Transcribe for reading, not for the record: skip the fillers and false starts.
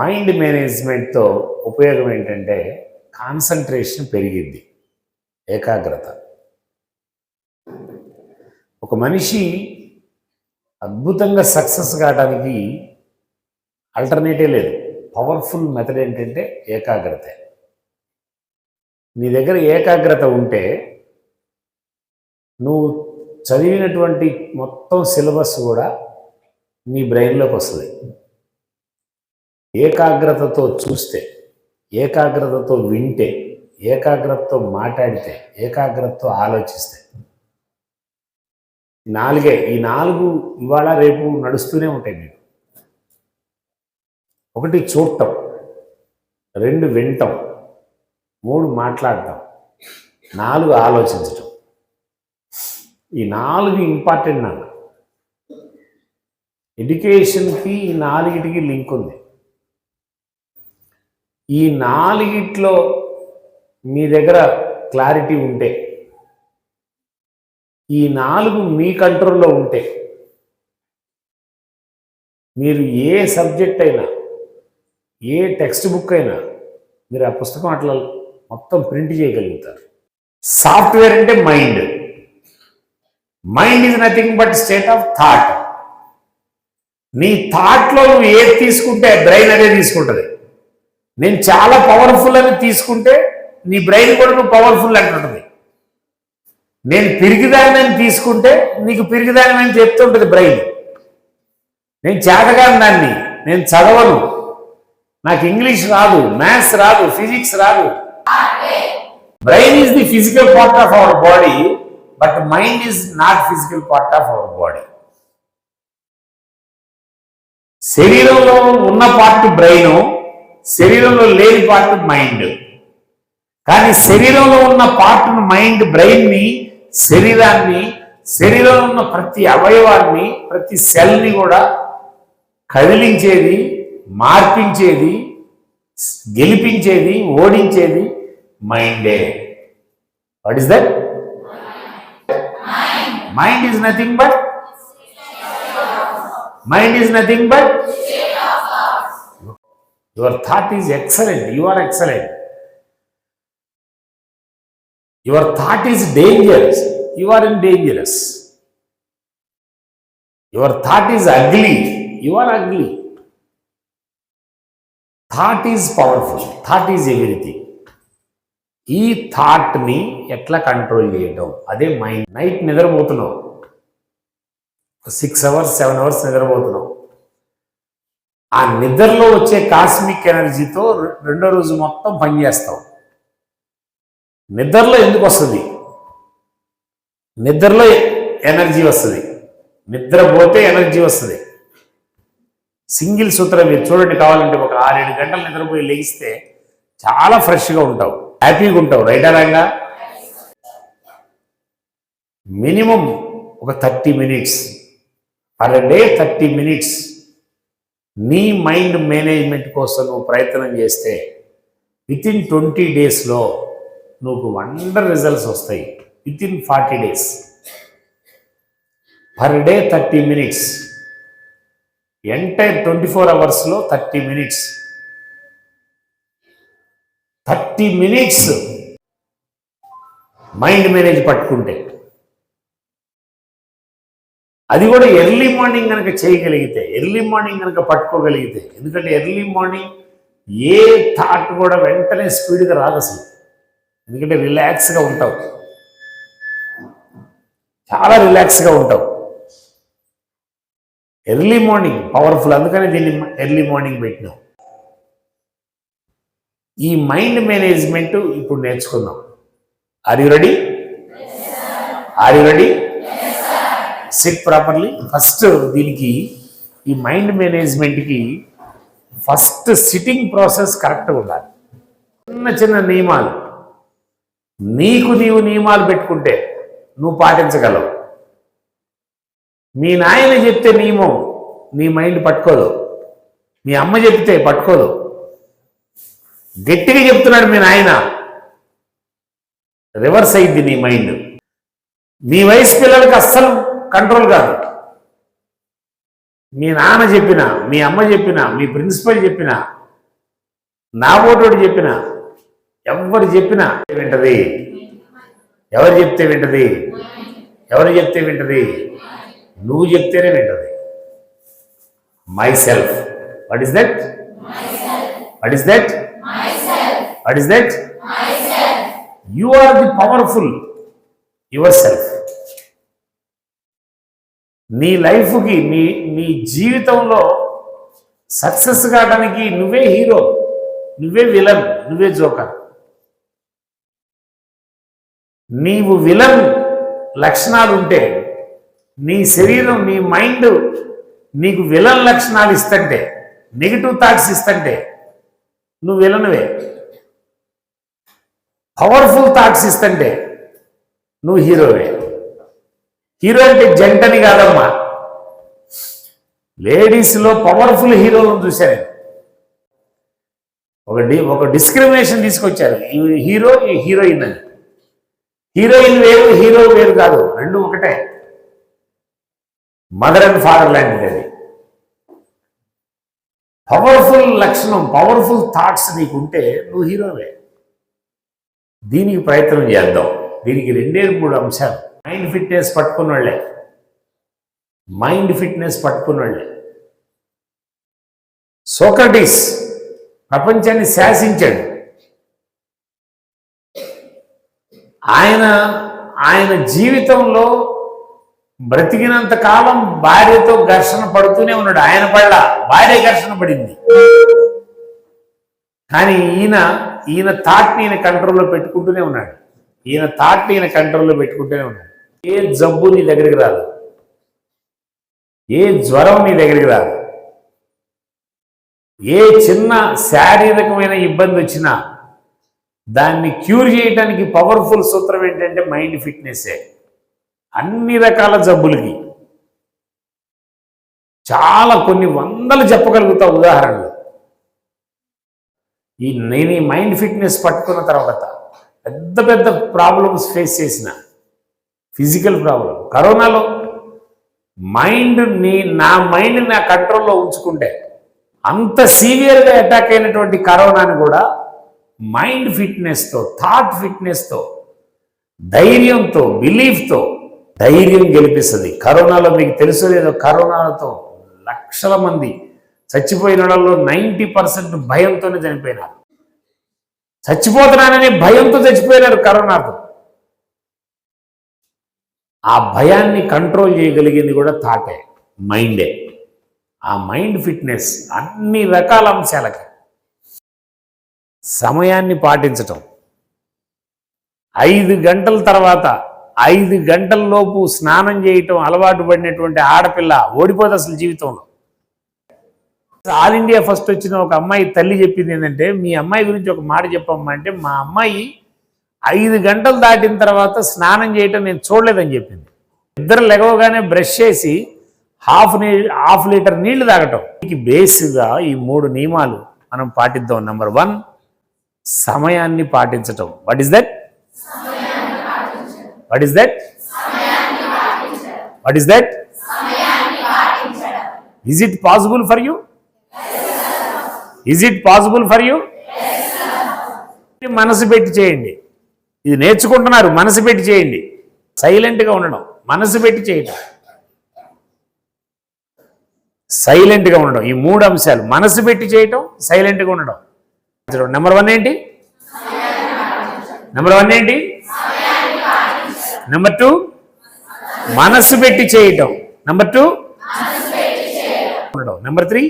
Mind మేనేజ్మెంట్తో ఉపయోగం ఏంటంటే concentration పెరిగింది, ఏకాగ్రత. ఒక మనిషి అద్భుతంగా సక్సెస్ కావడానికి ఆల్టర్నేటివ్ లేదు. పవర్ఫుల్ మెథడ్ ఏంటంటే ఏకాగ్రత. నీ దగ్గర ఏకాగ్రత ఉంటే నువ్వు చదివినటువంటి మొత్తం సిలబస్ కూడా నీ బ్రెయిన్లోకి వస్తుంది. ఏకాగ్రతతో చూస్తే, ఏకాగ్రతతో వింటే, ఏకాగ్రతతో మాట్లాడితే, ఏకాగ్రతతో ఆలోచిస్తే, ఈ నాలుగు ఇవాళ రేపు నడుస్తూనే ఉంటాయి మీకు. ఒకటి చూడటం, 2 వినటం, 3 మాట్లాడటం, 4 ఆలోచించటం. ఈ 4 ఇంపార్టెంట్ నాకు. ఎడ్యుకేషన్కి ఈ 4టికి లింక్ ఉంది. ఈ 4టిలో మీ దగ్గర క్లారిటీ ఉంటే, ఈ 4 మీ కంట్రోల్లో ఉంటే, మీరు ఏ సబ్జెక్ట్ అయినా, ఏ టెక్స్ట్ బుక్ అయినా మీరు ఆ పుస్తకం అట్లా మొత్తం ప్రింట్ చేయగలుగుతారు. సాఫ్ట్వేర్ అంటే mind. Mind is nothing but state of thought. నీ థాట్లో నువ్వు ఏది తీసుకుంటే బ్రెయిన్ అదే తీసుకుంటుంది. నేను చాలా పవర్ఫుల్ అని తీసుకుంటే నీ బ్రెయిన్ కూడా నువ్వు పవర్ఫుల్ అంటుంటుంది. నేను పిరిగిదాన్ని తీసుకుంటే నీకు పిరిగిదాని అని చెప్తుంటుంది బ్రెయిన్. నేను చేతగాని దాన్ని, నేను చదవను, నాకు ఇంగ్లీష్ రాదు, మ్యాథ్స్ రాదు, ఫిజిక్స్ రాదు. Brain is the physical part of our body, but mind is not physical part of our body. శరీరంలో ఉన్న పార్ట్ బ్రెయిన్, శరీరంలో లేని పార్ట్ మైండ్. కానీ శరీరంలో ఉన్న పార్ట్ను మైండ్, బ్రెయిన్ని, శరీరాన్ని, శరీరంలో ఉన్న ప్రతి అవయవాన్ని, ప్రతి సెల్ని కూడా కదిలించేది, మార్పించేది, గెలిపించేది, ఓడించేది మైండే. What is that? Mind is nothing but your thought is excellent. You are excellent. Your thought is dangerous. You are dangerous. Your thought is ugly. You are ugly. Thought is powerful. Thought is everything. ఈ థాట్ని ఎట్లా control చేయడం, అదే mind. Night నిద్రపోతున్నావు, 6 hours 7 hours నిద్రపోతున్నావు. ఆ నిద్రలో వచ్చే cosmic ఎనర్జీతో రెండో రోజు మొత్తం పనిచేస్తావు. నిద్రలో ఎందుకు వస్తుంది? నిద్రలో ఎనర్జీ వస్తుంది, నిద్రపోతే ఎనర్జీ వస్తుంది. సింగిల్ సూత్రం మీరు చూడండి, కావాలంటే ఒక 6-7 గంటలు నిద్రపోయి లేగిస్తే చాలా ఫ్రెష్గా ఉంటావు, హ్యాపీగా ఉంటావు. రైటా రాంగా? మినిమం ఒక 30 minutes పర్ డే, 30 minutes నీ మైండ్ మేనేజ్మెంట్ కోసం నువ్వు ప్రయత్నం చేస్తే వితిన్ 20 daysలో నువ్వు వండర్ రిజల్ట్స్ వస్తాయి. Within 40 days per day 30 minutes, entire 24 hours 30 minutes. 30 minutes mind manage పట్టుకుంటే, అది కూడా ఎర్లీ మార్నింగ్ కనుక చేయగలిగితే, ఎర్లీ మార్నింగ్ కనుక పట్టుకోగలిగితే. ఎందుకంటే ఎర్లీ మార్నింగ్ ఏ థాట్ కూడా వెంటనే స్పీడ్గా రాదు అసలు. ఎందుకంటే రిలాక్స్గా ఉంటావు, చాలా రిలాక్స్గా ఉంటావు. ఎర్లీ మార్నింగ్ పవర్ఫుల్, అందుకని దీన్ని ఎర్లీ మార్నింగ్ పెట్టినాం. ఈ మైండ్ మేనేజ్మెంట్ ఇప్పుడు నేర్చుకుందాం. Are you ready? Sit properly. First దీనికి, ఈ మైండ్ మేనేజ్మెంట్కి ఫస్ట్ సిట్టింగ్ ప్రాసెస్ కరెక్ట్గా ఉండాలి. చిన్న నియమాలు, నీకు నీవు నియమాలు పెట్టుకుంటే నువ్వు పాటించగలవు. మీ నాయన చెప్తే నియమం నీ మైండ్ పట్టుకోదు, మీ అమ్మ చెప్తే పట్టుకోదు. గట్టిగా చెప్తున్నాడు మీ నాయన, రివర్స్ అయింది నీ మైండ్. మీ వయసు పిల్లలకి అస్సలు కంట్రోల్ కాదు. మీ నాన్న చెప్పినా, మీ అమ్మ చెప్పినా, మీ ప్రిన్సిపల్ చెప్పినా, నా ఓటోడు చెప్పినా, ఎవరు చెప్పినా వింటది. ఎవరు చెప్తే వింటది? ఎవరు చెప్తే వింటది? నువ్వు చెప్తేనే వింటది. Myself. What is that? What is that? What is that? You are the powerful yourself. నీ లైఫ్కి, నీ జీవితంలో సక్సెస్ కావడానికి నువ్వే హీరో, నువ్వే విలన్, నువ్వే జోకర్. నీవు విలన్ లక్షణాలు ఉంటే, నీ శరీరం, నీ మైండ్ నీకు విలన్ లక్షణాలు ఇస్తుంటే, నెగిటివ్ థాట్స్ ఇస్తుంటే నువ్వు విలన్వే. పవర్ఫుల్ థాట్స్ ఇస్తుంటే నువ్వు హీరోవే. హీరో అంటే జంటని కాదమ్మా. లేడీస్లో పవర్ఫుల్ హీరోలను చూశాను. ఒక డిస్క్రిమినేషన్ తీసుకొచ్చారు. ఈ హీరో, ఈ హీరోయిన్ అని. హీరోయిన్ వేరు, హీరో వేరు కాదు, రెండు ఒకటే. మదర్ అండ్ ఫాదర్ లాంటిది అది. పవర్ఫుల్ లక్షణం, పవర్ఫుల్ థాట్స్ నీకుంటే నువ్వు హీరోవే. దీనికి ప్రయత్నం చేద్దాం. దీనికి 2-3 అంశాలు. మైండ్ ఫిట్నెస్ పట్టుకున్న వాళ్ళే, మైండ్ ఫిట్నెస్ పట్టుకున్న వాళ్ళే. సోక్రటీస్ ప్రపంచాన్ని శాసించాడు. ఆయన జీవితంలో బ్రతికినంత కాలం భార్యతో ఘర్షణ పడుతూనే ఉన్నాడు. ఆయన పడ్డ భార్య ఘర్షణ పడింది. కానీ ఈయన థాట్ని ఈయన కంట్రోల్లో పెట్టుకుంటూనే ఉన్నాడు. ఈయన థాట్ని ఈయన కంట్రోల్లో పెట్టుకుంటూనే ఉన్నాడు. ఏ జబ్బు నీ దగ్గరికి రాదు, ఏ జ్వరం నీ దగ్గరికి రాదు, ఏ చిన్న శారీరకమైన ఇబ్బంది వచ్చినా దాన్ని క్యూర్ చేయడానికి పవర్ఫుల్ సూత్రం ఏంటంటే మైండ్ ఫిట్నెస్సే. అన్ని రకాల జబ్బులకి చాలా కొన్ని వందలు చెప్పగలుగుతా ఉదాహరణలు. నేను ఈ మైండ్ ఫిట్నెస్ పట్టుకున్న తర్వాత పెద్ద పెద్ద ప్రాబ్లమ్స్ ఫేస్ చేసిన, ఫిజికల్ ప్రాబ్లం. కరోనాలో నా మైండ్ నా కంట్రోల్లో ఉంచుకుంటే అంత సీవియర్గా అటాక్ అయినటువంటి కరోనాని కూడా మైండ్ ఫిట్నెస్తో, థాట్ ఫిట్నెస్తో, ధైర్యంతో, బిలీఫ్తో ధైర్యం గెలిపిస్తుంది. కరోనాలో మీకు తెలుసో లేదో, కరోనాతో లక్షల మంది చచ్చిపోయిన వాళ్ళలో 90% భయంతోనే చనిపోయినారు. చచ్చిపోతున్నానని భయంతో చచ్చిపోయినారు కరోనాతో. ఆ భయాన్ని కంట్రోల్ చేయగలిగింది కూడా థాటే, మైండే. ఆ మైండ్ ఫిట్నెస్ అన్ని రకాల అంశాలకి. సమయాన్ని పాటించటం. 5 గంటల తర్వాత 5 గంటల లోపు స్నానం చేయటం అలవాటు పడినటువంటి ఆడపిల్ల ఓడిపోదు అసలు జీవితంలో. ఆల్ ఇండియా ఫస్ట్ వచ్చిన ఒక అమ్మాయి తల్లి చెప్పింది ఏంటంటే, మీ అమ్మాయి గురించి ఒక మాట చెప్పమ్మా అంటే, మా అమ్మాయి 5 గంటలు దాటిన తర్వాత స్నానం చేయటం నేను చూడలేదని చెప్పింది. ఇద్దరు లెగవగానే బ్రష్ చేసి హాఫ్ లీటర్ నీళ్లు తాగటం. దీనికి బేస్గా ఈ 3 నియమాలు మనం పాటిద్దాం. నెంబర్ 1, సమయాన్ని పాటించటం. What is that? What is that? What is that? Is it possible for you? Is it possible for you? మనసు పెట్టి చేయండి. ఇది నేర్చుకుంటున్నారు, మనసు పెట్టి చేయండి. సైలెంట్గా ఉండడం, మనసు పెట్టి చేయటం, సైలెంట్గా ఉండడం. ఈ 3 అంశాలు, మనసు పెట్టి చేయటం, సైలెంట్గా ఉండడం. నెంబర్ 1 ఏంటి? నెంబర్ 1 ఏంటి? నెంబర్ 2, మనసు పెట్టి చేయటం. నెంబర్ 2, ఉండడం. నెంబర్ 3,